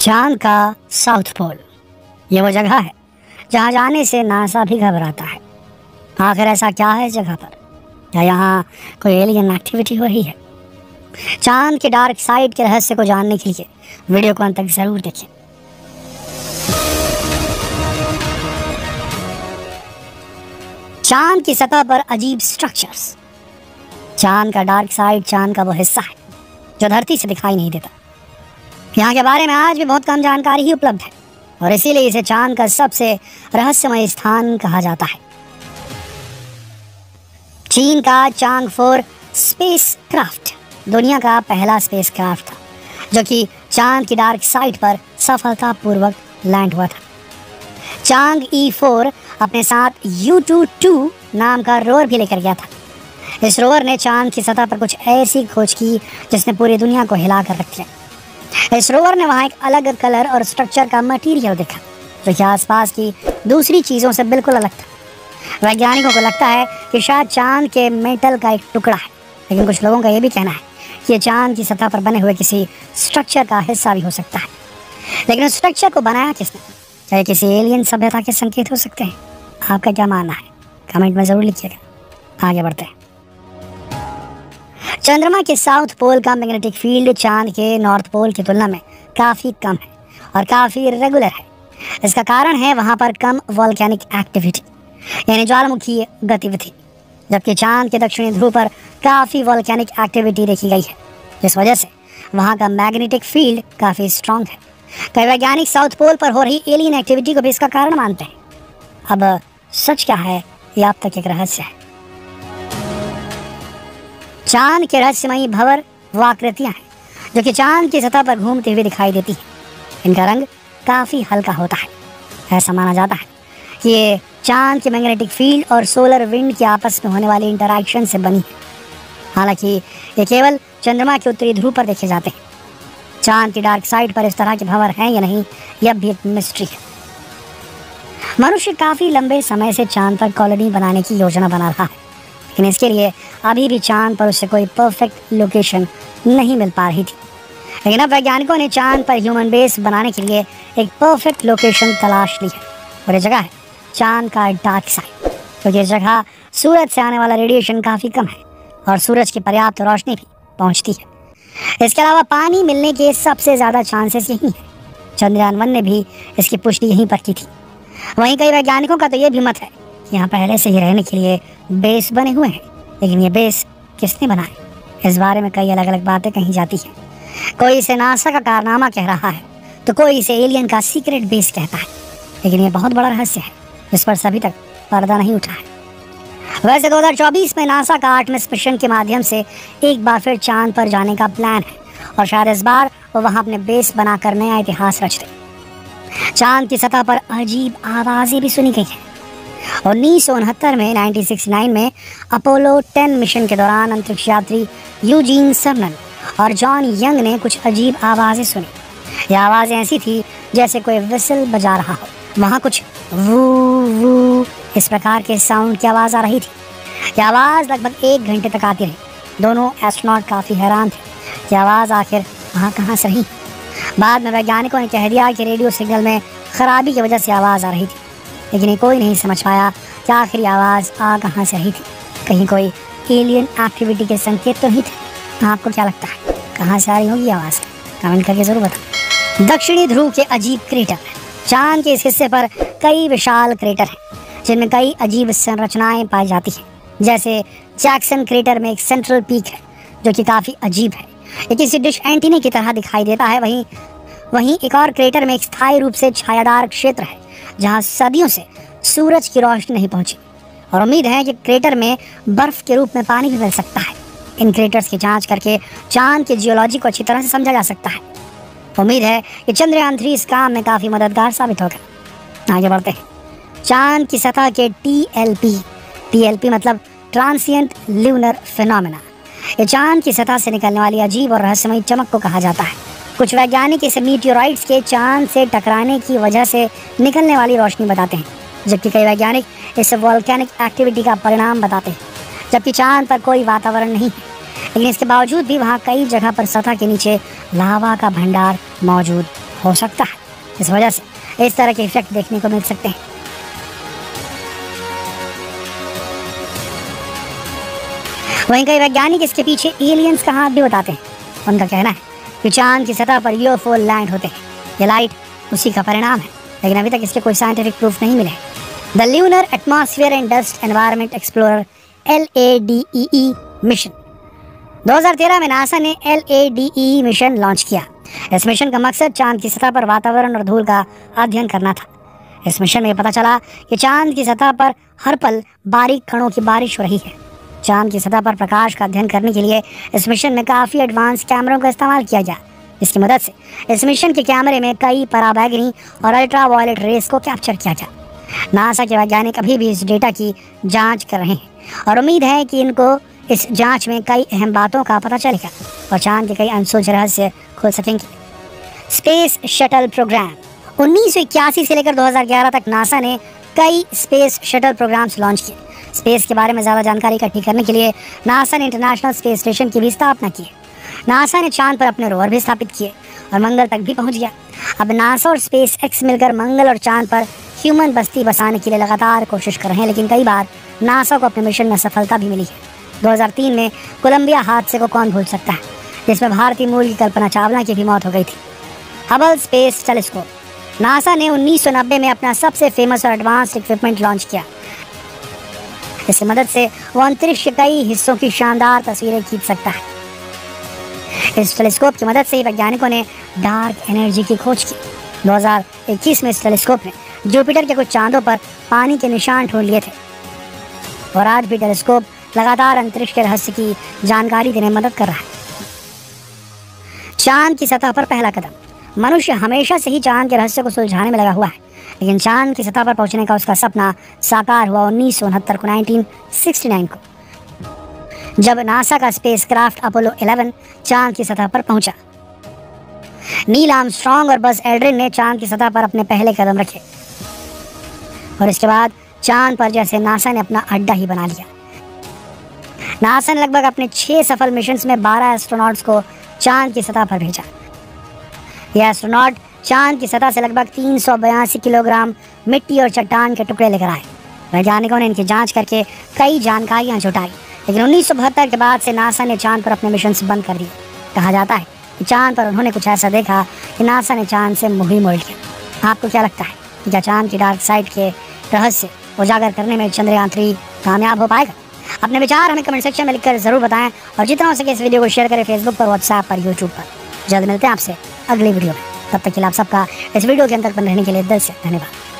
चांद का south pole ये वो जगह है जहाँ जाने से नासा भी घबराता है। आखिर ऐसा क्या है इस जगह पर? क्या यहाँ कोई एलियन एक्टिविटी हो रही है? चांद के डार्क साइड के रहस्य को जानने के लिए वीडियो को अंत तक जरूर देखें। चांद की सतह पर अजीब स्ट्रक्चर्स। चांद का डार्क साइड चांद का वो हिस्सा है जो धरती से दिखाई नहीं देता। यहाँ के बारे में आज भी बहुत कम जानकारी ही उपलब्ध है और इसीलिए इसे चांद का सबसे रहस्यमय स्थान कहा जाता है। चीन का चांग 4 स्पेस क्राफ्ट दुनिया का पहला स्पेस क्राफ्ट था जो कि चांद की डार्क साइड पर सफलतापूर्वक लैंड हुआ था। चांग E4 अपने साथ U22 नाम का रोवर भी लेकर गया था। इस रोवर ने चांद की सतह पर कुछ ऐसी खोज की जिसने पूरी दुनिया को हिला कर रख दिया। इस रोवर ने वहाँ एक अलग कलर और स्ट्रक्चर का मटेरियल देखा जो कि आसपास की दूसरी चीज़ों से बिल्कुल अलग था। वैज्ञानिकों को लगता है कि शायद चांद के मेटल का एक टुकड़ा है, लेकिन कुछ लोगों का ये भी कहना है कि ये चांद की सतह पर बने हुए किसी स्ट्रक्चर का हिस्सा भी हो सकता है। लेकिन उस स्ट्रक्चर को बनाया किसने? क्या ये किसी एलियन सभ्यता के संकेत हो सकते हैं? आपका क्या मानना है? कमेंट में ज़रूर लिखिएगा। आगे बढ़ते हैं। चंद्रमा के साउथ पोल का मैग्नेटिक फील्ड चांद के नॉर्थ पोल की तुलना में काफ़ी कम है और काफ़ी रेगुलर है। इसका कारण है वहाँ पर कम वॉल्केनिक एक्टिविटी यानी ज्वालामुखी गतिविधि, जबकि चांद के दक्षिणी ध्रुव पर काफ़ी वॉल्केनिक एक्टिविटी देखी गई है, जिस वजह से वहाँ का मैग्नेटिक फील्ड काफ़ी स्ट्रॉन्ग है। कई वैज्ञानिक साउथ पोल पर हो रही एलियन एक्टिविटी को भी इसका कारण मानते हैं। अब सच क्या है ये अब तक एक रहस्य है। चांद के रहस्यमयी भंवर वो आकृतियाँ हैं जो कि चांद की सतह पर घूमते हुए दिखाई देती हैं। इनका रंग काफ़ी हल्का होता है। ऐसा माना जाता है कि ये चांद के मैग्नेटिक फील्ड और सोलर विंड के आपस में होने वाली इंटरैक्शन से बनी है। हालांकि ये केवल चंद्रमा के उत्तरी ध्रुव पर देखे जाते हैं। चांद की डार्क साइड पर इस तरह के भंवर हैं या नहीं, यह भी एक मिस्ट्री है। मनुष्य काफ़ी लंबे समय से चांद पर कॉलोनी बनाने की योजना बना रहा है, लेकिन इसके लिए अभी भी चांद पर उससे कोई परफेक्ट लोकेशन नहीं मिल पा रही थी। लेकिन अब वैज्ञानिकों ने चांद पर ह्यूमन बेस बनाने के लिए एक परफेक्ट लोकेशन तलाश ली है और ये जगह है चांद का डार्क साइड, क्योंकि इस जगह सूरज से आने वाला रेडिएशन काफ़ी कम है और सूरज की पर्याप्त रोशनी भी पहुँचती है। इसके अलावा पानी मिलने के सबसे ज़्यादा चांसेस यही हैं। चंद्रयान 1 ने भी इसकी पुष्टि यहीं पर की थी। वहीं कई वैज्ञानिकों का तो ये भी मत है कि यहाँ पहले से ही रहने के लिए बेस बने हुए हैं, लेकिन ये बेस किसने बनाए, इस बारे में कई अलग अलग बातें कही जाती हैं। कोई इसे नासा का कारनामा कह रहा है तो कोई इसे एलियन का सीक्रेट बेस कहता है, लेकिन ये बहुत बड़ा रहस्य है जिस पर सभी तक पर्दा नहीं उठा है। वैसे 2024 में नासा का आर्टेमिस मिशन के माध्यम से एक बार फिर चांद पर जाने का प्लान है और शायद इस बार वो वहाँ अपने बेस बनाकर नया इतिहास रच दे। चांद की सतह पर अजीब आवाज़ें भी सुनी गई हैं। 1969 में 1969 में अपोलो 10 मिशन के दौरान अंतरिक्ष यात्री यूजीन सर्नन और जॉन यंग ने कुछ अजीब आवाज़ें सुनी। ये आवाज़ें ऐसी थी जैसे कोई विसल बजा रहा हो। वहाँ कुछ वू वू इस प्रकार के साउंड की आवाज़ आ रही थी। यह आवाज़ लगभग 1 घंटे तक आती रही। दोनों एस्ट्रोनॉट काफ़ी हैरान थे कि आवाज़ आखिर वहाँ कहाँ से रही। बाद में वैज्ञानिकों ने कह दिया कि रेडियो सिग्नल में खराबी की वजह से आवाज़ आ रही थी, लेकिन ये कोई नहीं समझ पाया कि आखिरी आवाज़ आ कहाँ से रही थी। कहीं कोई एलियन एक्टिविटी के संकेत तो नहीं थे? आपको क्या लगता है कहाँ से आ रही होगी आवाज़? कमेंट करके ज़रूर बताओ। दक्षिणी ध्रुव के अजीब क्रेटर। चांद के इस हिस्से पर कई विशाल क्रेटर हैं जिनमें कई अजीब संरचनाएं पाई जाती हैं। जैसे जैक्सन क्रेटर में एक सेंट्रल पीक है जो कि काफ़ी अजीब है। ये किसी डिश एंटीने की तरह दिखाई देता है। वहीं एक और क्रेटर में एक स्थायी रूप से छायादार क्षेत्र है जहां सदियों से सूरज की रोशनी नहीं पहुंची और उम्मीद है कि क्रेटर में बर्फ के रूप में पानी भी मिल सकता है। इन क्रेटर्स की जांच करके चांद के जियोलॉजी को अच्छी तरह से समझा जा सकता है। उम्मीद है कि चंद्रयान 3 इस काम में काफ़ी मददगार साबित होगा। आगे बढ़ते हैं। चांद की सतह के TLP मतलब ट्रांसिएंट ल्यूनर फिनोमेना। ये चांद की सतह से निकलने वाली अजीब और रहस्यमयी चमक को कहा जाता है। कुछ वैज्ञानिक इसे मीटियोराइट्स के चांद से टकराने की वजह से निकलने वाली रोशनी बताते हैं, जबकि कई वैज्ञानिक इसे वॉल्केनिक एक्टिविटी का परिणाम बताते हैं। जबकि चांद पर कोई वातावरण नहीं है, लेकिन इसके बावजूद भी वहाँ कई जगह पर सतह के नीचे लावा का भंडार मौजूद हो सकता है। इस वजह से इस तरह के इफेक्ट देखने को मिल सकते हैं। वहीं कई वैज्ञानिक इसके पीछे एलियंस का हाथ भी बताते हैं। उनका कहना है कि चांद की सतह पर यूएफओ लैंड होते हैं। ये लाइट उसी का परिणाम है, लेकिन अभी तक इसके कोई साइंटिफिक प्रूफ नहीं मिले। The lunar atmosphere and dust environment explorer LADEE mission 2013 में नासा ने LADEE मिशन लॉन्च किया। इस मिशन का मकसद चांद की सतह पर वातावरण और धूल का अध्ययन करना था। इस मिशन में पता चला कि चांद की सतह पर हर पल बारीक कणों की बारिश हो रही है। चांद की सतह पर प्रकाश का अध्ययन करने के लिए इस मिशन में काफ़ी एडवांस कैमरों का इस्तेमाल किया गया, जिसकी मदद से इस मिशन के कैमरे में कई पराबैंगनी और अल्ट्रा वायलेट रेस को कैप्चर किया गया। नासा के वैज्ञानिक अभी भी इस डेटा की जांच कर रहे हैं और उम्मीद है कि इनको इस जांच में कई अहम बातों का पता चलेगा और चांद के कई अनसुलझे रहस्य खोल सकेंगे। स्पेस शटल प्रोग्राम 1981 से लेकर 2011 तक नासा ने कई स्पेस शटल प्रोग्राम्स लॉन्च किए। स्पेस के बारे में ज़्यादा जानकारी इकट्ठी करने के लिए नासा ने इंटरनेशनल स्पेस स्टेशन की भी स्थापना की। नासा ने चांद पर अपने रोवर भी स्थापित किए और मंगल तक भी पहुंच गया। अब नासा और स्पेस एक्स मिलकर मंगल और चांद पर ह्यूमन बस्ती बसाने के लिए लगातार कोशिश कर रहे हैं, लेकिन कई बार नासा को अपने मिशन में सफलता भी मिली है। 2003 में कोलंबिया हादसे को कौन भूल सकता है, जिसमें भारतीय मूल की कल्पना चावला की भी मौत हो गई थी। हबल स्पेस टेलीस्कोप नासा ने 1990 में अपना सबसे फेमस और एडवांस्ड इक्विपमेंट लॉन्च किया। इसकी मदद से वो अंतरिक्ष के कई हिस्सों की शानदार तस्वीरें खींच सकता है। इस टेलीस्कोप की मदद से वैज्ञानिकों ने डार्क एनर्जी की खोज की। 2021 में इस टेलीस्कोप ने जुपिटर के कुछ चांदों पर पानी के निशान ढूंढ लिए थे और आज भी टेलीस्कोप लगातार अंतरिक्ष के रहस्य की जानकारी देने में मदद कर रहा है। चांद की सतह पर पहला कदम। मनुष्य हमेशा से ही चांद के रहस्य को सुलझाने में लगा हुआ है, लेकिन चांद की सतह पर पहुंचने का उसका सपना साकार हुआ 1969 को 1969 को, जब नासा का स्पेसक्राफ्ट अपोलो 11 चांद की सतह पर पहुंचा। नील आर्मस्ट्रांग और बज एल्ड्रिन ने चांद की सतह पर अपने पहले कदम रखे और इसके बाद चांद पर जैसे नासा ने अपना अड्डा ही बना लिया। नासा ने लगभग अपने 6 सफल मिशंस में 12 एस्ट्रोनॉट्स को चांद की सतह पर भेजा। यह एस्ट्रोनॉट चांद की सतह से लगभग 382 किलोग्राम मिट्टी और चट्टान के टुकड़े लेकर आए। वैज्ञानिकों ने इनकी जांच करके कई जानकारियां जुटाई, लेकिन 1972 के बाद से नासा ने चांद पर अपने मिशन बंद कर दिए। कहा जाता है कि चांद पर उन्होंने कुछ ऐसा देखा कि नासा ने चांद से मुंह ही मोड़ लिया। आपको क्या लगता है कि क्या चांद की डार्क साइड के रहस्य उजागर करने में चंद्रयान 3 कामयाब हो पाएगा? अपने विचार हमें कमेंट सेक्शन में लिखकर जरूर बताएं और जितना हो सके इस वीडियो को शेयर करें फेसबुक पर, व्हाट्सएप पर, यूट्यूब पर। जल्द मिलते हैं आपसे अगली वीडियो में। तब तक के लिए आप सबका इस वीडियो के अंदर बने रहने के लिए दिल से धन्यवाद।